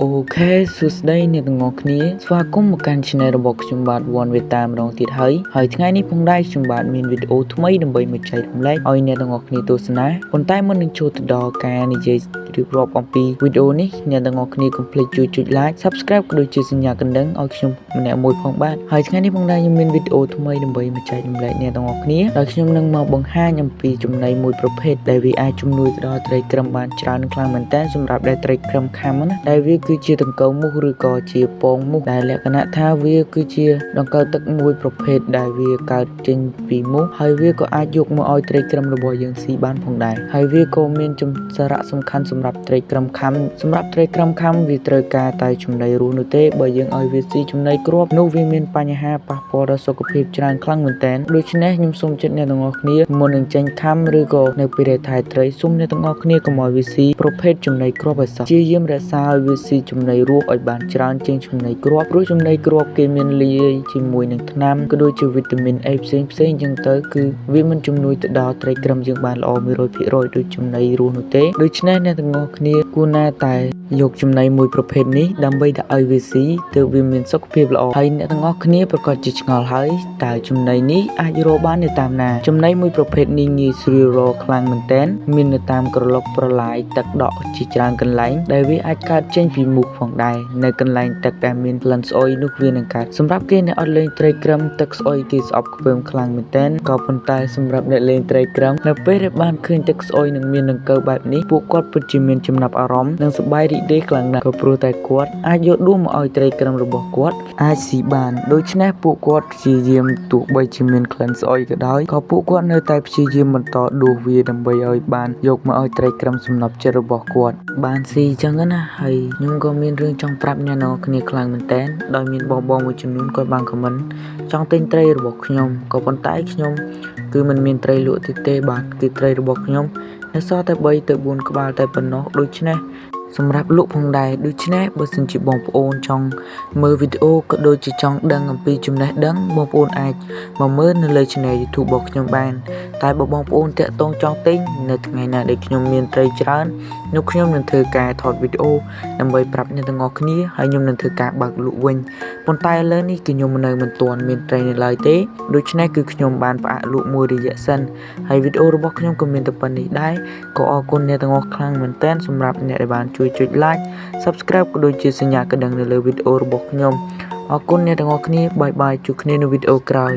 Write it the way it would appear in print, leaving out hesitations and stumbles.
អូខេសួស្តីអ្នកទាំងអស់គ្នាស្វាគមន៍មកកាន់ Channel របស់ខ្ញុំបាទវ៉ាន់វេតាម្ដងទៀតហើយថ្ងៃនេះផងដែរខ្ញុំបាទមានវីដេអូថ្មីដើម្បីមកចែករំលែកឲ្យអ្នកទាំងអស់គ្នាទស្សនាប៉ុន្តែមុននឹងចូលទៅដល់ការនិយាយរៀបរាប់អំពីវីដេអូនេះអ្នកទាំងអស់គ្នាកុំភ្លេចជួយចុច Like Subscribe ក៏ដូចជាសញ្ញាកណ្ដឹងឲ្យខ្ញុំម្នាក់មួយផងបាទហើយថ្ងៃនេះផងដែរខ្ញុំមានវីដេអូថ្មីដើម្បីមកចែករំលែកអ្នកទាំងអស់គ្នាដោយខ្ញុំនឹងមកបង្ហាញអំពីចំណីមួយប្រភេទដែលវាអាចជំនួយទៅដល់ត្រីក្រឹមបានច្រើនខ្លាំងមែនតើសម្រាប់ដែលត្រីក្រឹមខាំណាដែលវាគឺជាដង្កូវមូសឬក៏ជាពងមូសដែលលក្ខណៈថាវាគឺជាដង្កូវទឹកមួយប្រភេទដែលវាកើតចេញពីមូសហើយវាក៏អាចយកមកឲ្យត្រីក្រឹមរបស់យើងស៊ីបានផងដែរហើយវាក៏មានសារៈសំខាន់សម្រាប់ត្រីក្រឹមខាំសម្រាប់ត្រីក្រឹមខាំវាត្រូវការតែចំណីរស់នោះទេបើយើងឲ្យវាស៊ីចំណីគ្រាប់នោះវាមានបញ្ហាប៉ះពាល់ដល់សុខភាពច្រើនខ្លាំងមែនទែនដូច្នេះខ្ញុំសូមជិតអ្នកទាំងអស់គ្នាមុននឹងចេញខាំឬក៏នៅពេលដែលថែត្រីសូមអ្នកទាំងអស់គ្នាកុំឲ្យវាស៊ីប្រភេទចំណីគ្រាប់ឲ្យសោះជាយាមរក្សាឲ្យវាស៊ីចំណីរស់ឲ្យបានច្រើនជាងចំណីគ្រាប់ព្រោះចំណីគ្រាប់គេមានលាយជាមួយនឹងថ្នាំក៏ដូចជាវីតាមីន A ផ្សេងអញ្ចឹងទៅគឺវាមិនជំនួយទៅដល់ត្រីក្រឹមយើងបានល្អ 100% ដូចចំណីរស់នោះទេដូច្នេះអ្នកទាំងអស់គ្នាគួរណាតែយកចំណីមួយប្រភេទនេះដើម្បីដាក់ឲ្យវាស៊ីទើបវាមានសុខភាពល្អហើយអ្នកទាំងអស់គ្នាប្រកាសជាឆ្ងល់ហើយតើចំណីនេះអាចរកបាននៅតាមណាចំណីមួយប្រភេទនេះងាយស្រួលរកខ្លាំងមែនទែនមាននៅតាមក្រឡុកប្រឡាយទឹកដក់ជាច្រើនកន្លែងដែលវាអាចកើតចេញពីមូសផងដែរនៅកន្លែងទឹកដែលមានក្លិនស្អុយនោះវានឹងកើតសម្រាប់គេអ្នកអត់លេងត្រីក្រឹមទឹកស្អុយគេស្អប់ខ្ពើមខ្លាំងមែនទែនក៏ប៉ុន្តែសម្រាប់អ្នកលេងត្រីក្រឹមនៅពេលដែលបានឃើញទឹកស្អុយនិងមានដង្កូវបែបនេះពួកគាត់ពិតជាមានចំណាប់អារម្មណ៍និងសប្បាយរីករាយខ្លាំងណាស់ក៏ព្រោះតែគាត់អាចយកដួសមកឲ្យត្រីក្រឹមរបស់គាត់អាចស៊ីបានដូច្នេះពួកគាត់ព្យាយាមទោះបីជាមានក្លិនស្អុយក៏ដោយក៏ពួកគាត់នៅតែព្យាយាមបន្តដួសវាដើម្បីឲ្យបានយកមកឲ្យត្រីក្រឹមសំណប់ចិត្តរបស់គាត់បានស៊ីអញ្ចឹងណាហើយខ្ញុំក៏មានរឿងចង់ប្រាប់អ្នកនរគ្នាខ្លាំងមែនតើដោយមានបងមួយចំនួនគាត់បានខមមិនចង់ទិញត្រីរបស់ខ្ញុំក៏ប៉ុន្តែខ្ញុំគឺមិនមានត្រីលក់ទេបាទគឺត្រីរបស់ខ្ញុំនៅសល់តែ3ទៅ4ក្បាលតែប៉ុណ្ណោះដូច្នេះសម្រាប់លក់ផងដែរដូច្នេះបើសិនជាបងប្អូនចង់មើលវីដេអូក៏ដូចជាចង់ដឹងអំពីចំណេះដឹងបងប្អូនអាចមកមើលនៅលើ Channel YouTube របស់ខ្ញុំបានតែបើបងប្អូនតាក់ទងចង់ទិញនៅថ្ងៃណាដែលខ្ញុំមានត្រីច្រើននោះខ្ញុំនឹងធ្វើការថតវីដេអូដើម្បីប្រាប់អ្នកទាំងអស់គ្នាហើយខ្ញុំនឹងធ្វើការបើកលក់វិញប៉ុន្តែឥឡូវនេះគឺខ្ញុំនៅមិនទាន់មានត្រីនៅឡើយទេដូច្នេះគឺខ្ញុំបានផ្អាកលក់មួយរយៈសិនហើយវីដេអូរបស់ខ្ញុំក៏មានតែប៉ុណ្្នេះដែរក៏អរគុណអ្នកទាំងអស់ខ្លាំងមែនទែនសម្រាប់អ្នកដែលបានជួយចុច Like Subscribe ក៏ដូចជាសញ្ញាកណ្ដឹងនៅលើវីដេអូរបស់ខ្ញុំអរគុណអ្នកទាំងអស់គ្នាបាយបាយជួបគ្នានៅវីដេអូក្រោយ